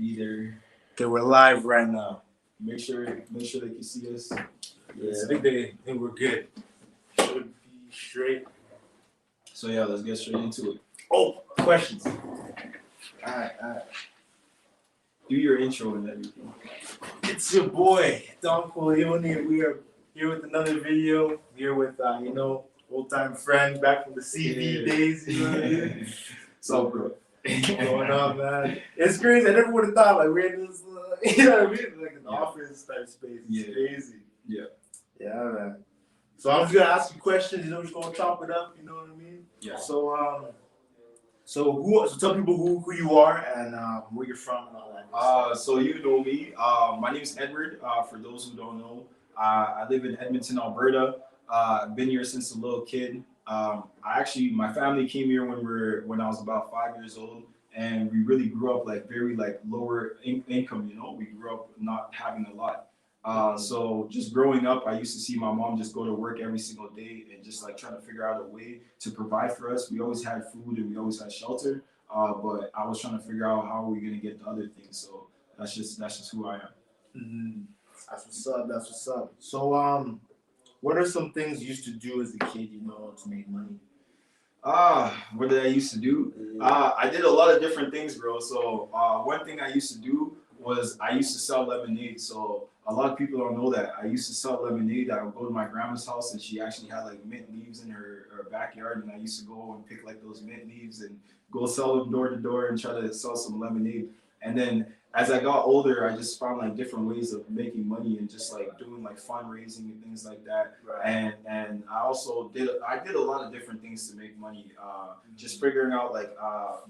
be there. Okay, we're live right now. Make sure they can see us. Yeah, I think we're good. Should be straight. So yeah, let's get straight into it. Oh, questions. Alright. Do your intro and everything. It's your boy, Donne Colioni. We are here with another video. Here with old-time friend back from the CV days. You know what I mean? So bro. What's going on, man? It's crazy. I never would have thought we're in this, you know what I mean? Like an office type space. It's crazy. Yeah. Yeah, man. So I'm just gonna ask you questions. We're just gonna chop it up. You know what I mean? Yeah. So So tell people who you are and where you're from and all that. So you know me. My name is Edward. For those who don't know, I live in Edmonton, Alberta. I've been here since a little kid. My family came here when I was about 5 years old, and we really grew up very lower income. You know, we grew up not having a lot. So just growing up, I used to see my mom just go to work every single day and just trying to figure out a way to provide for us. We always had food and we always had shelter, but I was trying to figure out how are we gonna get the other things. So that's just who I am. Mm-hmm. That's what's up. So what are some things you used to do as a kid, to make money? What did I used to do? I did a lot of different things, bro. So one thing I used to do was I used to sell lemonade. So a lot of people don't know that. I used to sell lemonade. I would go to my grandma's house and she actually had mint leaves in her backyard, and I used to go and pick those mint leaves and go sell them door to door and try to sell some lemonade. And then as I got older, I just found different ways of making money and just doing fundraising and things like that. Right. And I also did a lot of different things to make money. Just figuring out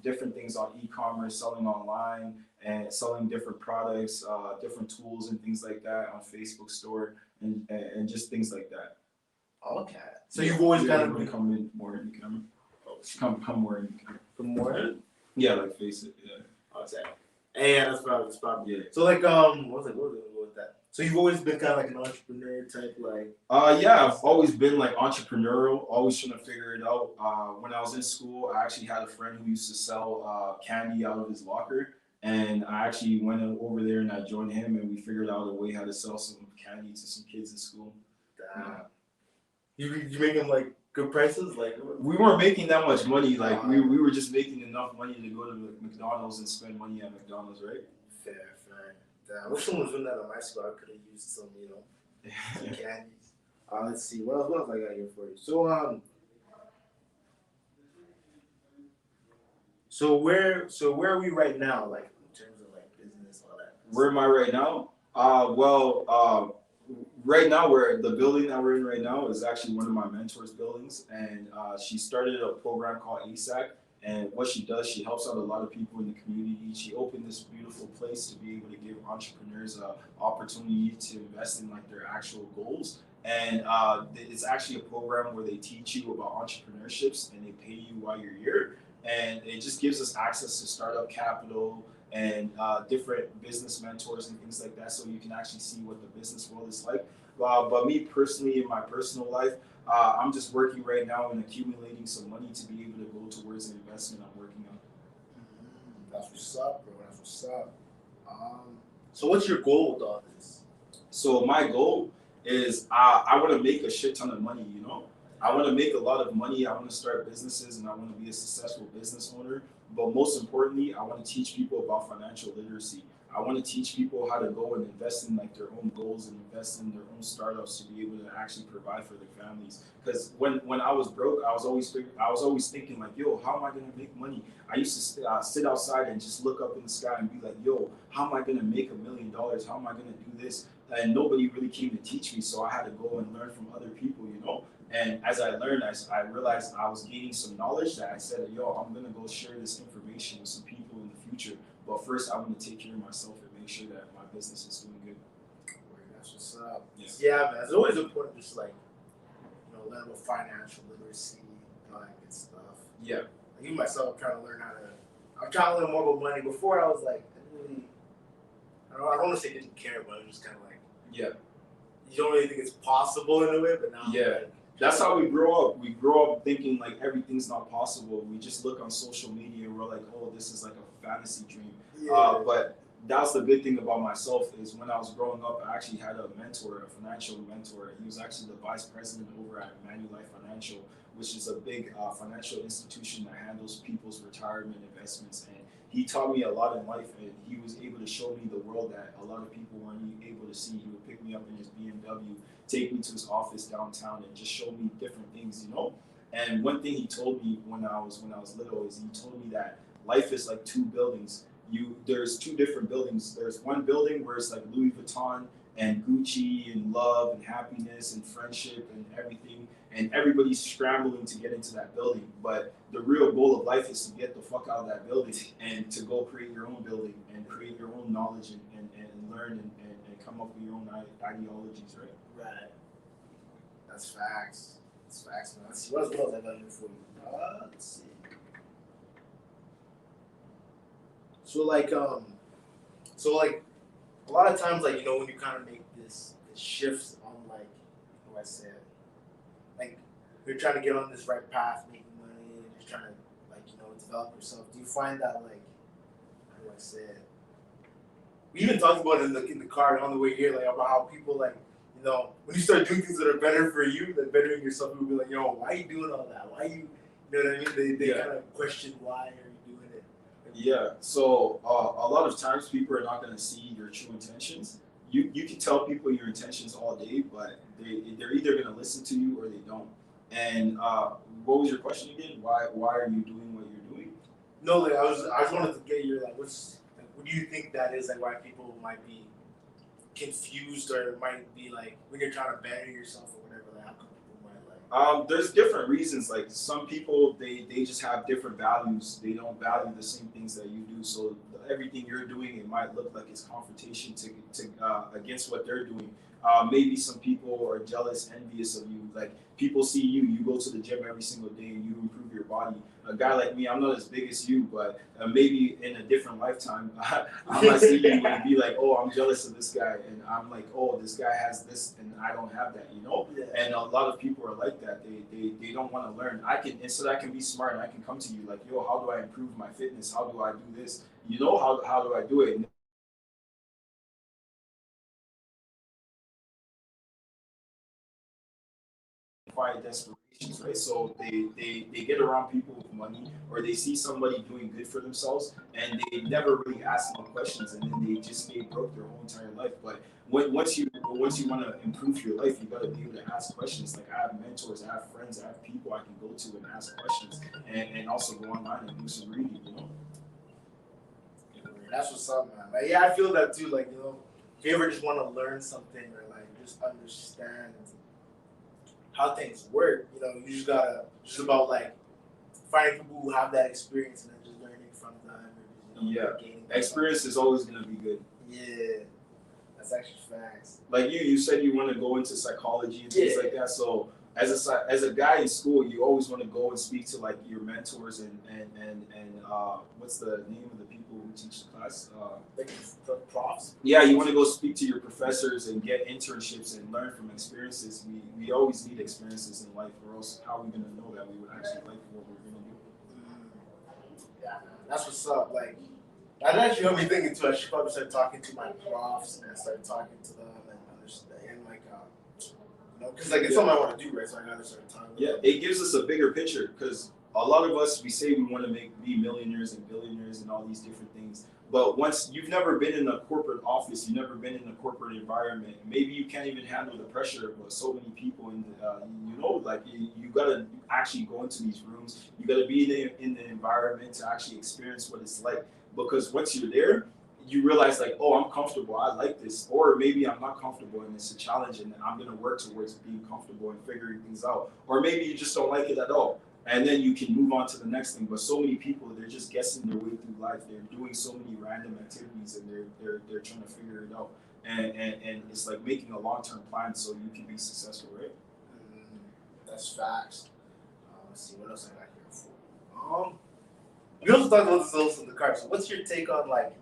different things on e-commerce, selling online, and selling different products, different tools and things like that on Facebook store and just things like that. Okay. So you've always kind of come in more in the camera. Come more in the camera. Come more in? Yeah, face it. Yeah. Okay. Yeah, that's probably. Yeah. So what was it with that? So you've always been kind of an entrepreneur type, Yeah, I've always been entrepreneurial, always trying to figure it out. When I was in school, I actually had a friend who used to sell candy out of his locker, and I actually went over there and I joined him, and we figured out a way how to sell some candy to some kids in school. Damn. You make them good prices? We weren't making that much money. We were just making enough money to go to McDonald's and spend money at McDonald's, right? Fair. Damn. I wish someone was doing that on my school. I could have used some, some candies. Let's see. What else I got here for you? So where are we right now? In terms of business, all that. Where am I right now? Right now, the building that we're in right now is actually one of my mentors' buildings, and she started a program called ASAC. And what she does, she helps out a lot of people in the community. She opened this beautiful place to be able to give entrepreneurs an opportunity to invest in their actual goals. And it's actually a program where they teach you about entrepreneurships and they pay you while you're here. And it just gives us access to startup capital and different business mentors and things like that, so you can actually see what the business world is like. But me personally, in my personal life, I'm just working right now and accumulating some money to be able to go towards an investment I'm working on. That's what's up, bro. That's what's up. So what's your goal with all this? So my goal is I want to make a shit ton of money, I want to make a lot of money. I want to start businesses and I want to be a successful business owner. But most importantly, I want to teach people about financial literacy. I want to teach people how to go and invest in their own goals and invest in their own startups to be able to actually provide for their families. Because when I was broke, I was always thinking yo, how am I going to make money? I used to sit outside and just look up in the sky and be yo, how am I going to make $1 million? How am I going to do this? And nobody really came to teach me, so I had to go and learn from other people, And as I learned, I realized I was gaining some knowledge that I said, I'm going to go share this information with some people in the future. But first, I want to take care of myself and make sure that my business is doing good. That's what's up. Yes. Yeah, man. It's always important just learn about financial literacy and all that good stuff. Yeah. Even myself, I'm trying to learn more about money. Before, I was I don't want to say didn't care, but I was just kind of yeah. You don't really think it's possible in a way, but now. Yeah. That's how we grow up. We grow up thinking everything's not possible. We just look on social media and we're oh, this is a fantasy dream. Yeah. that's the good thing about myself is when I was growing up, I actually had a mentor, a financial mentor. He was actually the vice president over at Manulife Financial, which is a big financial institution that handles people's retirement investments. And he taught me a lot in life, and he was able to show me the world that a lot of people weren't able to see. He would pick me up in his BMW, take me to his office downtown, and just show me different things, you know. And one thing he told me when I was little is he told me that life is like two buildings. There's two different buildings. There's one building where it's like Louis Vuitton and Gucci and love and happiness and friendship and everything, and everybody's scrambling to get into that building. But the real goal of life is to get the fuck out of that building and to go create your own building and create your own knowledge and learn and come up with your own ideologies, right? Right. That's facts. That's facts, man. Let's see. What else I got here for you? Let's see. So like a lot of times, like, you know, when you kind of make this shift on, like, how do I say it, like, you're trying to get on this right path, making money, and just trying to, like, you know, develop yourself. Do you find that, like, how do I say it? We even talked about it in the car on the way here, like, about how people, like, you know, when you start doing things that are better for you, than bettering yourself, people be like, yo, why are you doing all that? Why you know what I mean? They kind of question why are you doing it. Yeah, so a lot of times people are not going to see your true intentions. You can tell people your intentions all day, but they're either going to listen to you or they don't. And what was your question again? Why are you doing what you're doing? No, like I just wanted to get your what do you think that is, like, why people might be confused or might be like when you're trying to better yourself or whatever, like how come people might like there's different reasons. Like some people they just have different values. They don't value the same things that you do, so everything you're doing, it might look like it's confrontation to against what they're doing. Maybe some people are jealous, envious of you. Like people see you go to the gym every single day and you improve your body. A guy like me, I'm not as big as you, but maybe in a different lifetime, I might see you and be like, oh, I'm jealous of this guy, and I'm like, oh, this guy has this and I don't have that, you know. Yeah. And a lot of people are like that. They don't want to learn. Instead I can be smart and I can come to you like, yo, how do I improve my fitness? How do I do this? You know, how do I do it? And quiet desperations, right? So they get around people with money, or they see somebody doing good for themselves, and they never really ask them questions, and then they just stay broke their whole entire life. But once you want to improve your life, you got to be able to ask questions. Like I have mentors, I have friends, I have people I can go to and ask questions, and also go online and do some reading, you know. That's what's up, man. Like, yeah, I feel that too. Like, you know, if you ever just want to learn something or like just understand how things work, you know, you just gotta just about like finding people who have that experience and then just learning from them. And, you know, Yeah, experience is always gonna be good. Yeah, that's actually facts. Like you said you want to go into psychology and things like that. So as a guy in school, you always want to go and speak to like your mentors and what's the name of the people who teach the class? Like the profs. Yeah, you want to go speak to your professors and get internships and learn from experiences. We always need experiences in life, or else how are we gonna know that we would actually like what we're gonna do? Yeah, man. That's what's up. Like that actually got me thinking too. I should probably start talking to my profs and start talking to them and understand like you know, because like it's something I want to do, right? So I gotta start talking. Yeah, it gives us a bigger picture because a lot of us, we say we want to be millionaires and billionaires and all these different things. But once you've never been in a corporate office, you've never been in a corporate environment, maybe you can't even handle the pressure of so many people in you know, like you got to actually go into these rooms. You got to be in the environment to actually experience what it's like. Because once you're there, you realize like, oh, I'm comfortable, I like this, or maybe I'm not comfortable and it's a challenge and I'm going to work towards being comfortable and figuring things out. Or maybe you just don't like it at all. And then you can move on to the next thing. But so many people, they're just guessing their way through life. They're doing so many random activities and they're trying to figure it out. And it's like making a long-term plan so you can be successful, right? That's facts. Let's see, what else I got here for? We also talked about this also in the car. So what's your take on, like,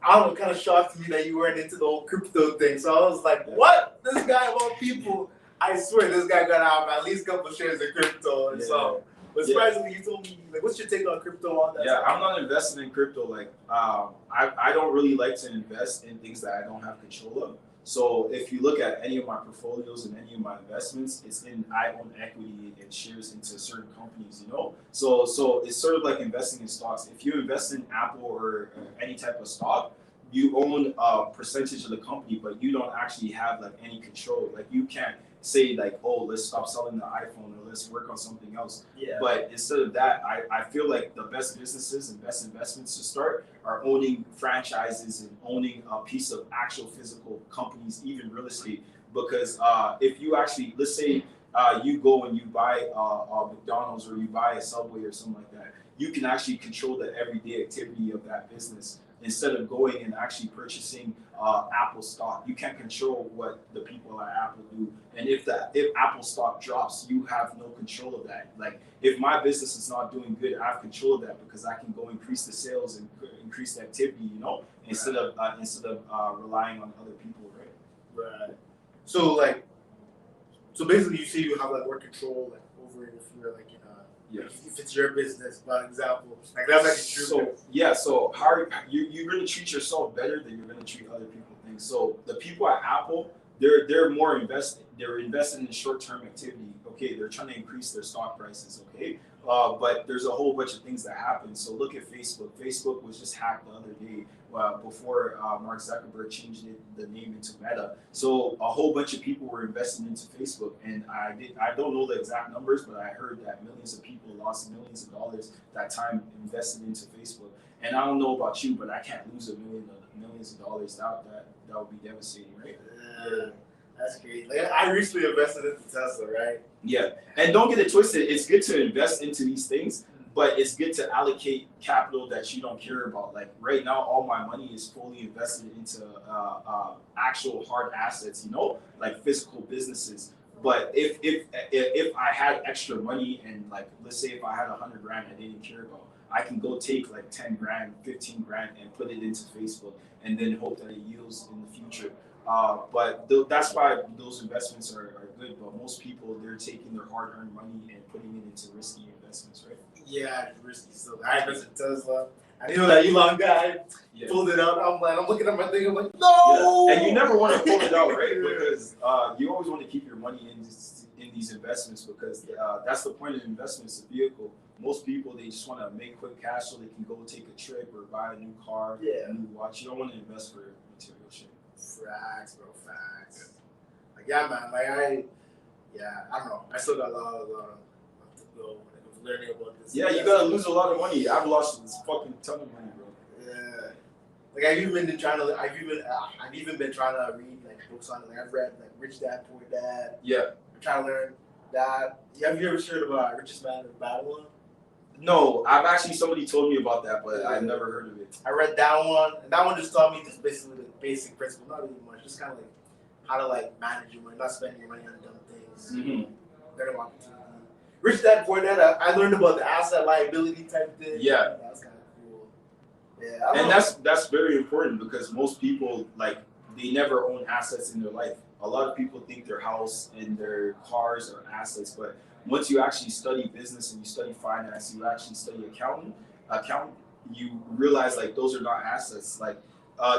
I don't know, it kind of shocked me that you weren't into the whole crypto thing. So I was like, what? This guy of all people, I swear this guy got to have at least a couple shares of crypto. And so But surprisingly, you told me, like, what's your take on crypto, all that? Yeah, I'm not invested in crypto. Like, I don't really like to invest in things that I don't have control of. So if you look at any of my portfolios and any of my investments, I own equity and shares into certain companies, you know? So it's sort of like investing in stocks. If you invest in Apple or any type of stock, you own a percentage of the company, but you don't actually have like any control. Like you can't say like, oh, let's stop selling the iPhone or let's work on something else. Yeah. But instead of that, I feel like the best businesses and best investments to start are owning franchises and owning a piece of actual physical companies, even real estate. Because if you actually, let's say you go and you buy a McDonald's or you buy a Subway or something like that, you can actually control the everyday activity of that business instead of going and actually purchasing Apple stock. You can't control what the people at Apple do. And if Apple stock drops, you have no control of that. Like if my business is not doing good, I have control of that because I can go increase the sales and increase the activity, you know, instead of relying on other people, right? Right. So like, so basically you say you have like more control like over it if you're like in Yeah. if it's your business, by example, like that's actually true. So yeah, so how are you're gonna treat yourself better than you're gonna treat other people things. So the people at Apple, they're more invested. They're invested in short-term activity. Okay, they're trying to increase their stock prices. Okay, but there's a whole bunch of things that happen. So look at Facebook. Facebook was just hacked the other day before Mark Zuckerberg changed the name into Meta. So a whole bunch of people were investing into Facebook, and I don't know the exact numbers, but I heard that millions of people lost millions of dollars that time invested into Facebook. And I don't know about you, but I can't lose millions of dollars. That would be devastating, right? Yeah, that's great. Like I recently invested into Tesla, right? Yeah, and don't get it twisted. It's good to invest into these things, but it's good to allocate capital that you don't care about. Like right now, all my money is fully invested into actual hard assets, you know, like physical businesses. But if I had extra money and like let's say if I had $100 grand I didn't care about, I can go take like 10 grand, 15 grand and put it into Facebook and then hope that it yields in the future. But that's why those investments are good. But most people, they're taking their hard-earned money and putting it into risky investments, right? Yeah, it's risky. So I invested in Tesla. I know that Elon guy pulled it out. I'm looking at my thing. I'm like, no. Yeah. And you never want to pull it out, right? Because you always want to keep your money in these investments because that's the point of investments. A vehicle. Most people they just want to make quick cash so they can go take a trip or buy a new car, a new watch. You don't want to invest for material shit. Facts, bro, facts. Like yeah, man. Like I don't know. I still got a lot to go when I was learning about this. Yeah, you gotta lose a lot of money. I've lost this fucking ton of money, bro. Yeah. Like I've even been trying to read like books on it. Like I've read like Rich Dad Poor Dad. Yeah. I'm trying to learn that. Have you ever heard about Richest Man in Babylon? No, I've actually somebody told me about that, but I've never heard of it. I read that one, and that one just taught me just basically the basic principle, not really much, just kind of like how to like manage your money, not spending your money on dumb things. Learn about opportunity. Rich Dad Poor Dad. I learned about the asset liability type thing. Yeah, that's kind of cool. Yeah, and that's very important because most people like they never own assets in their life. A lot of people think their house and their cars are assets, but once you actually study business and you study finance, you actually study accounting, you realize like those are not assets. Like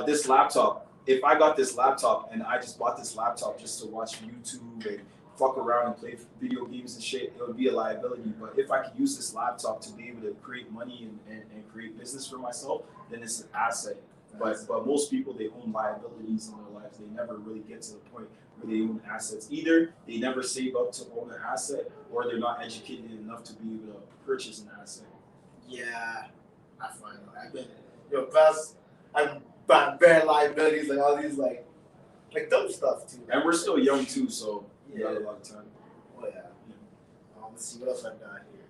this laptop, if I got this laptop and I just bought this laptop just to watch YouTube and fuck around and play video games and shit, it would be a liability. But if I could use this laptop to be able to create money and create business for myself, then it's an asset. But most people, they own liabilities in their lives. They never really get to the point where they own assets. Either they never save up to own an asset, or they're not educated enough to be able to purchase an asset. Yeah, I find I've been, I've bought bad liabilities, like all these like dumb stuff too. And we're still young too, so we got a lot of time. Oh yeah. Let's see what else I've got here.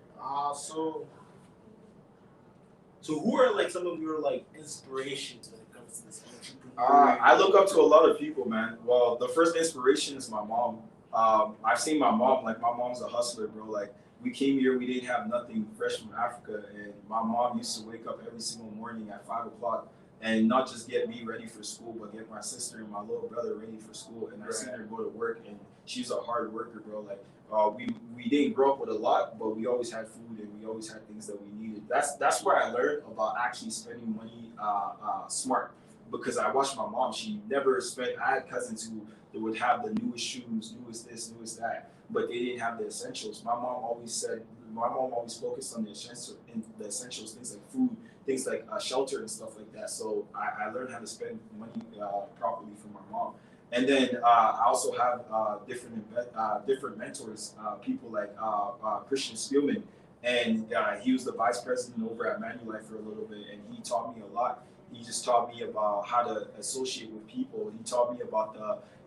So who are like some of your like inspirations when it comes to this entrepreneur? I look up to a lot of people, man. Well, the first inspiration is my mom. I've seen my mom, like my mom's a hustler, bro. Like we came here, we didn't have nothing fresh from Africa, and my mom used to wake up every single morning at 5 o'clock and not just get me ready for school, but get my sister and my little brother ready for school. And I Right. seen her go to work, and she's a hard worker, bro. Like we didn't grow up with a lot, but we always had food and we always had things that we needed. That's where I learned about actually spending money smart, because I watched my mom. She never spent. I had cousins who they would have the newest shoes, newest this, newest that, but they didn't have the essentials. My mom always focused on the essentials, things like food, things like shelter and stuff like that. So I learned how to spend money properly from my mom. And then I also have different mentors, people like Christian Spielman, and he was the vice president over at Manulife for a little bit, and he taught me a lot. He just taught me about how to associate with people. He taught me about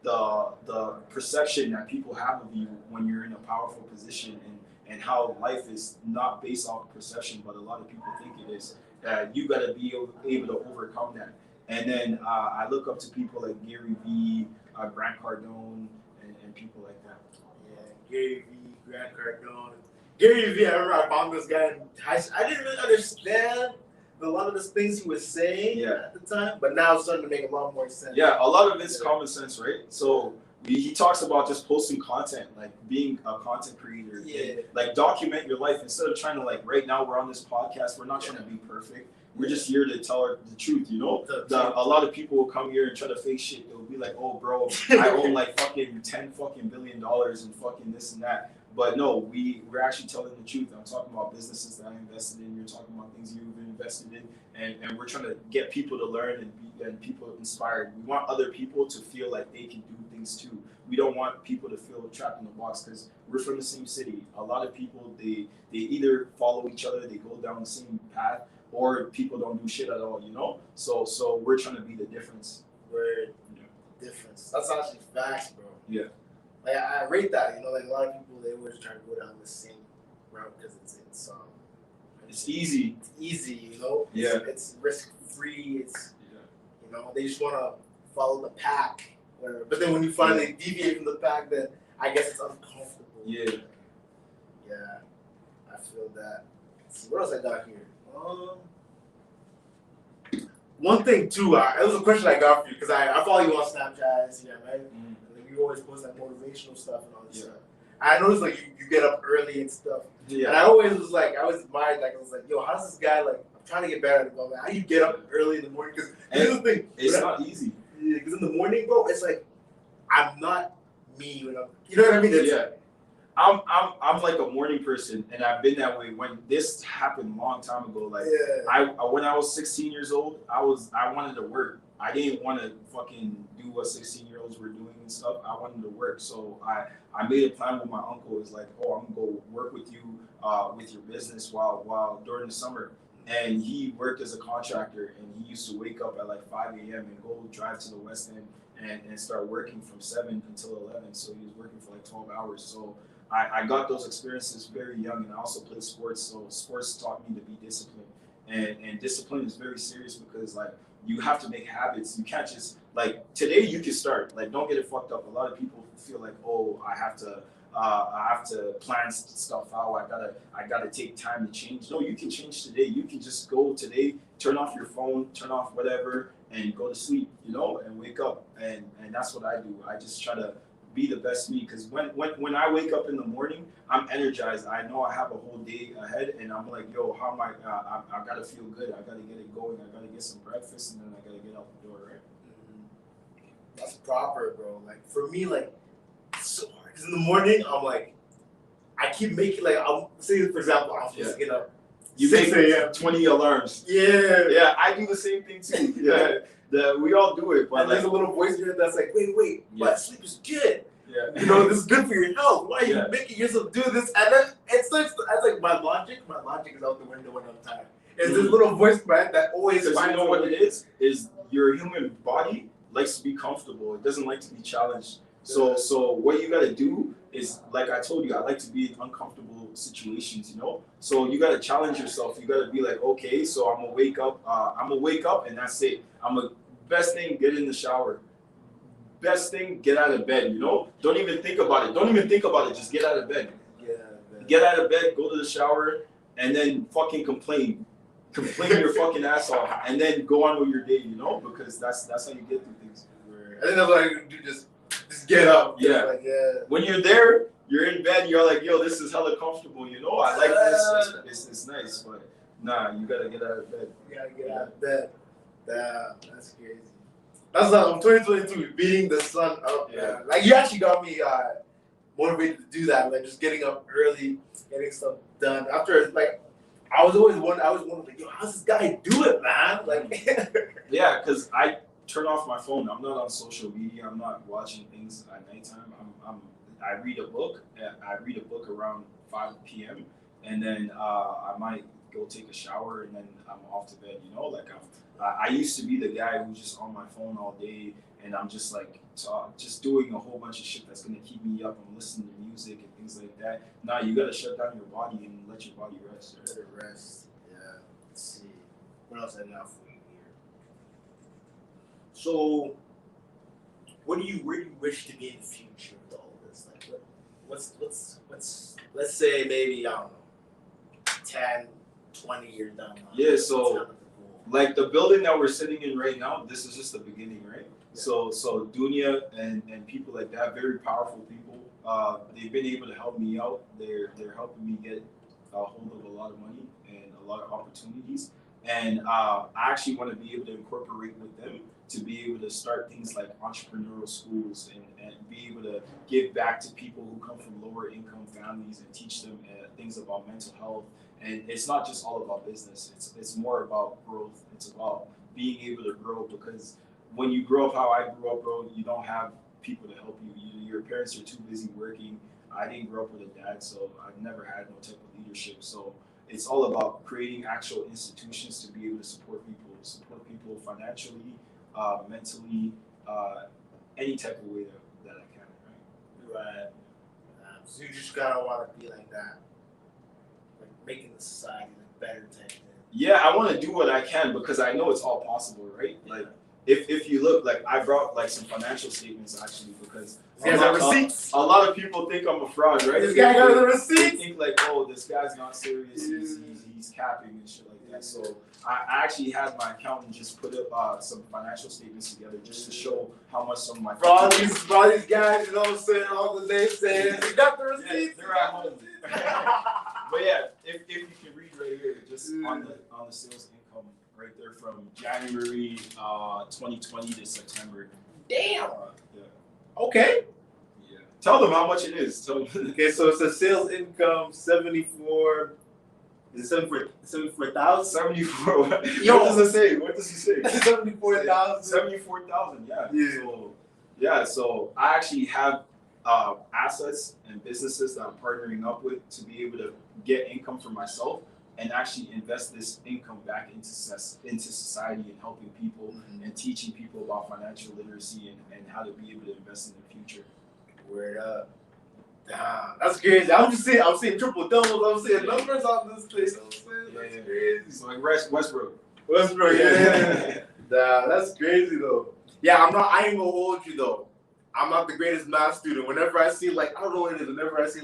the perception that people have of you when you're in a powerful position, and how life is not based off perception, but a lot of people think it is. You got to be able to overcome that. And then I look up to people like Gary Vee, Grant Cardone, and people like that. Yeah, Gary Vee, Grant Cardone. Gary Vee, I remember I found this guy in high school. I didn't really understand a lot of the things he was saying at the time, but now it's starting to make a lot more sense. Yeah, a lot of it's common sense, right? So he talks about just posting content, like being a content creator. Yeah. Like document your life instead of trying to, like, right now we're on this podcast, we're not trying to be perfect. We're just here to tell the truth, you know? A lot of people will come here and try to fake shit. They'll be like, oh, bro, I own like fucking $10 billion and fucking this and that. But no, we're actually telling the truth. I'm talking about businesses that I invested in. You're talking about things you've invested in. And we're trying to get people to learn and people inspired. We want other people to feel like they can do things too. We don't want people to feel trapped in a box, because we're from the same city. A lot of people, they either follow each other, they go down the same path, or people don't do shit at all, you know? So we're trying to be the difference. Word. Difference. That's actually facts, bro. Yeah. Like I rate that, you know, like a lot of people, they always try to go down the same route because it's easy. It's easy, you know? Yeah. It's risk free, you know, they just wanna follow the pack. But then when you finally deviate from the pack, then I guess it's uncomfortable. Yeah. Yeah. I feel that. Let's see, what else I got here? One thing too, it was a question I got for you, because I follow you on Snapchat, Instagram, right? Mm-hmm. Like, you always post like motivational stuff and all this stuff. I noticed like you get up early and stuff. Yeah. And I always was admired, like I was like, yo, how's this guy, like, I'm trying to get better at it, but like, how you get up early in the morning? Because here's the thing, it's not easy. Yeah, because in the morning, bro, it's like I'm not me when I'm, you know what I mean? It's, I'm like a morning person, and I've been that way. When this happened a long time ago, like when I was 16 years old, I wanted to work. I didn't want to fucking do what 16-year-olds were doing and stuff. I wanted to work, so I made a plan with my uncle. It's like, oh, I'm gonna go work with you with your business while during the summer. And he worked as a contractor, and he used to wake up at like 5 a.m. and go drive to the West End and start working from 7 until 11. So he was working for like 12 hours. So I got those experiences very young, and I also played sports. So sports taught me to be disciplined, and discipline is very serious, because like you have to make habits. You can't just, like, today you can start. Like, don't get it fucked up. A lot of people feel like, oh, I have to plan stuff out. I gotta take time to change. No, you can change today. You can just go today, turn off your phone, turn off whatever, and go to sleep, you know, and wake up. And that's what I do. I just try to be the best me, because when I wake up in the morning, I'm energized. I know I have a whole day ahead, and I'm like, yo, how am I gotta feel good. I gotta get it going. I gotta get some breakfast, and then I gotta get out the door, right? Mm-hmm. That's proper, bro. Like, for me, like, it's so hard. Because in the morning, I'm like, I keep making, like, I'll say, for example, I'm supposed to get up. You make 20 alarms. Yeah, I do the same thing too. We all do it, but and there's a little voice in your head that's like, wait, but sleep is good. Yeah. You know, this is good for your health. Why are you making yourself do this? And then it starts, that's like my logic is out the window when I'm tired. It's this little voice in my head that always finds, you know what it is your human body likes to be comfortable. It doesn't like to be challenged. So what you gotta do is, like I told you, I like to be in uncomfortable situations, you know? So you gotta challenge yourself. You gotta be like, okay, so I'm gonna wake up and that's it. Best thing, get in the shower. Best thing, get out of bed, you know? Don't even think about it. Just get out of bed. Get out of bed, go to the shower, and then fucking complain. complain your fucking ass off, and then go on with your day, you know, because that's how you get through things. I think that's what I do. Just get up. Yeah. Like, yeah. When you're there, you're in bed, you're like, yo, this is hella comfortable, you know, I like this, it's nice, but nah, you gotta get out of bed. You gotta get out of bed. That's crazy. That's 2022, beating the sun up. Yeah. Man. Like, you actually got me motivated to do that. Like, just getting up early, getting stuff done. After, like, I was wondering, like, yo, how's this guy do it, man? Like, Yeah, because I turn off my phone. I'm not on social media. I'm not watching things at nighttime. I read a book. I read a book around 5 p.m. and then I might go take a shower and then I'm off to bed. You know, like I used to be the guy who's just on my phone all day and I'm just like just doing a whole bunch of shit that's gonna keep me up. I'm listening to music and things like that. Now you gotta shut down your body and let your body rest. let it rest. Yeah. Let's see. What else I got for you here? So, where do you wish to be in the future with all this? Like, what's let's say maybe, I don't know, 10, 20 years down the line. Yeah, so like the building that we're sitting in right now, this is just the beginning, right? Yeah. So Dunya and people like that, very powerful people. They've been able to help me out. They're helping me get a hold of a lot of money and a lot of opportunities. And I actually want to be able to incorporate with them to be able to start things like entrepreneurial schools and be able to give back to people who come from lower income families and teach them things about mental health. And it's not just all about business. It's more about growth. It's about being able to grow, because when you grow up how I grew up, bro, you don't have people to help you. Your parents are too busy working. I didn't grow up with a dad, so I've never had no type of leadership. So it's all about creating actual institutions to be able to support people financially, mentally, any type of way that I can, right? Right. So you just gotta want to be like that, like making the society like better type thing. Yeah, I want to do what I can because I know it's all possible, right? Yeah. Like if you look, like I brought like some financial statements actually because a lot of people think I'm a fraud, right? This guy got the receipts. They think like, oh, this guy's not serious. He's capping and shit like that. So I actually had my accountant just put up some financial statements together just to show how much some of my for all these guys, you know what I'm saying, all the naysayers, you got the receipts. Yeah, they're at home. But yeah, if you can read right here, just on the sales income right there from January 2020 to September. Damn. Yeah. Okay. Yeah. Tell them how much it is. Okay, so it's a sales income 74. Is it 74,000? 74. What does it say? What does it say? 74,000. 74,000. Yeah. Yeah. So I actually have assets and businesses that I'm partnering up with to be able to get income for myself and actually invest this income back into society and helping people and teaching people about financial literacy and how to be able to invest in the future. Word up. Damn, that's crazy. I'm seeing triple doubles. I'm seeing numbers on this place. That's crazy. So like Westbrook. Yeah. Damn, that's crazy though. Yeah, I ain't gonna hold you though. I'm not the greatest math student. Whenever I see I don't know what it is. Whenever I see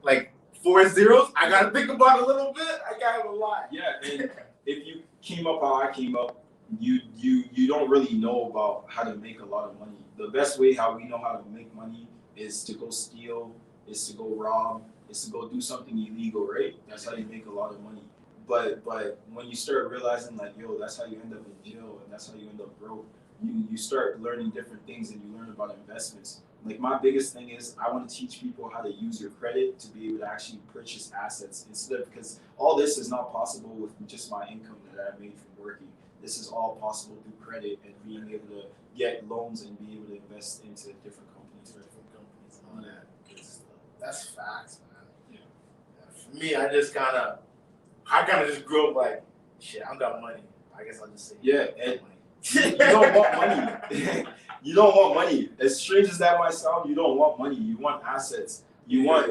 like 4 zeros, I gotta think about it a little bit. I can't even lie. Yeah, and if you came up how I came up, you don't really know about how to make a lot of money. The best way how we know how to make money is to go steal, is to go rob, is to go do something illegal, right? That's how you make a lot of money. But when you start realizing like, yo, that's how you end up in jail and that's how you end up broke, you start learning different things and you learn about investments. Like my biggest thing is I want to teach people how to use your credit to be able to actually purchase assets because all this is not possible with just my income that I made from working. This is all possible through credit and being able to get loans and be able to invest into different companies and all that good stuff. That's facts, man. Yeah. For me, I kind of just grew up like, shit, I got money. I guess I'll just say. Yeah, and you don't want money. You don't want money. As strange as that might sound, you don't want money. You want assets. You want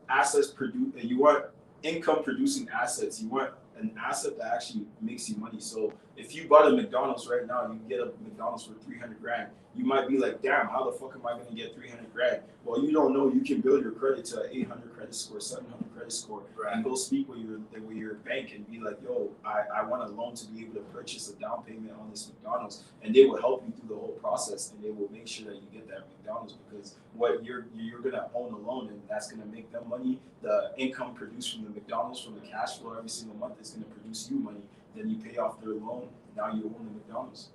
assets you want income producing assets. You want an asset that actually makes you money. So If you bought a McDonald's right now, you get a McDonald's for 300 grand. You might be like, damn, how the fuck am I gonna get 300 grand? Well, you don't know. You can build your credit to an 800 credit score, 700 credit score, and go speak with your bank and be like, yo, I want a loan to be able to purchase a down payment on this McDonald's, and they will help you through the whole process, and they will make sure that you get that McDonald's, because what you're gonna own a loan, and that's gonna make them money. The income produced from the McDonald's, from the cash flow every single month, is gonna produce you money. Then you pay off their loan. Now you own the McDonald's.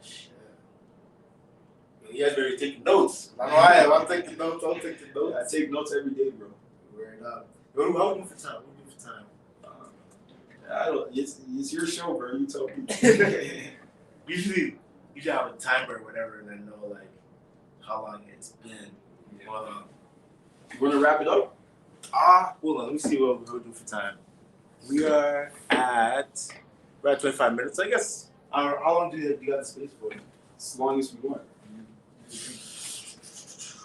Shit. You guys better take notes. I know I am. I'm taking notes. I'll take the notes. I take notes every day, bro. Word up. What do we do for time? What do we do for time? I don't. It's your show, bro. You tell people. Usually have a timer or whatever, and I know like how long it's been. You want to wrap it up? Hold on. Let me see what we'll do for time. We are at 25 minutes. I guess. How long do you got the space for? As long as we want.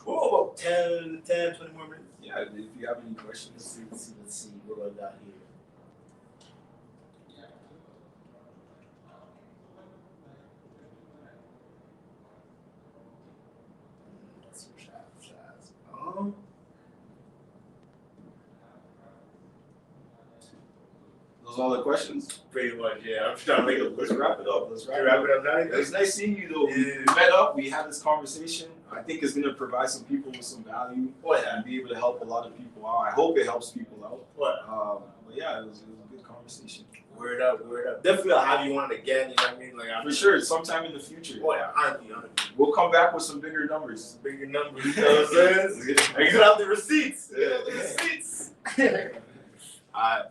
Oh, about 10, 20 more minutes. Yeah, if you have any questions. Let's see what I got here. Let's see, Shaz. Those all the questions? Pretty much, yeah. I'm trying to make Let's wrap it up. Let's wrap it up now. It was nice seeing you, though. Yeah. We met up. We had this conversation. I think it's going to provide some people with some value. Oh, yeah. And be able to help a lot of people out. I hope it helps people out. What? But yeah, it was a good conversation. Word up. Definitely, I'll have you on again. You know what I mean? Like, For sure, sometime in the future. Oh, yeah. Honestly. We'll come back with some bigger numbers. Bigger numbers. You know what I'm saying? I get out the receipts. Yeah. All right.